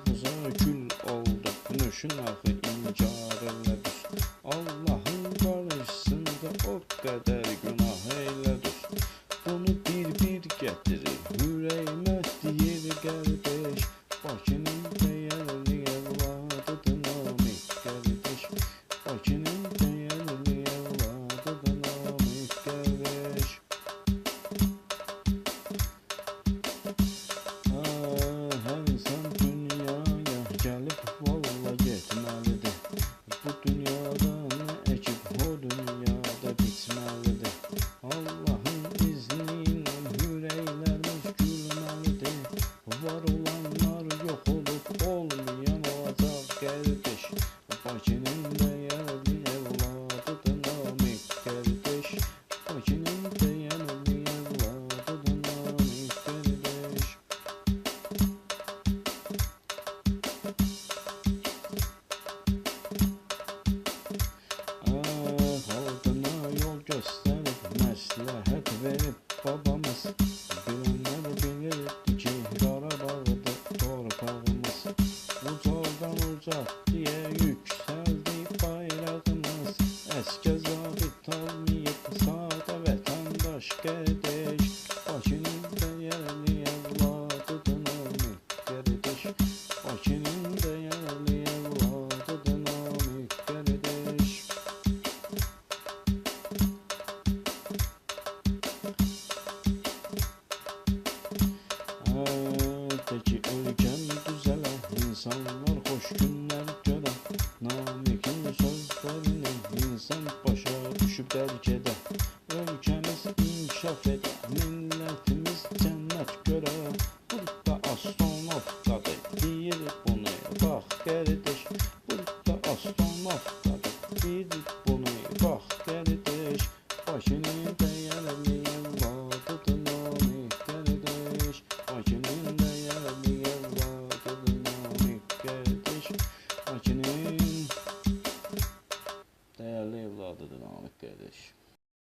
karpuza gül oldu. Nüşün axı incar elədir. Allahın qarşısında o qədər günah eylədir. Bunu bir gətirir ürəyimə deyir qardeş. Bakının dəyərli evladıdır Namiq qardeş. Bakının dəyərli evladıdır Namiq qardeş. Hər insan dünyaya gəlib valla getməlidir. Bu dünyada nə əkib o dünyada bitməlidir. Allahın izni ilə ürəklərimiz gülməlidir. Var olanlar yox olub olmayan olacaq qardeş. Bakının dəyərli evladıdır Namiq qardeş. Bakının dəyərli evladıdır Namiq qardeş. Xalqına yol göstərib məsləhət verib babamız. Bilənlər bilirdi ki Qarabağdır torpağımız. Ucadan ucaq deyə yüksəldi bayrağımız. Əskər zabit almayıb sadə vətəndaş qardeş. Bakının dəyərli evladıdır Namiq qardeş. Bakının dəyərli evladıdır Namiq qardeş. Teki ölkəm düzələ, insanlar xoş günlər görə. Namiqin sözlərini insan başa düşüb dərk edə.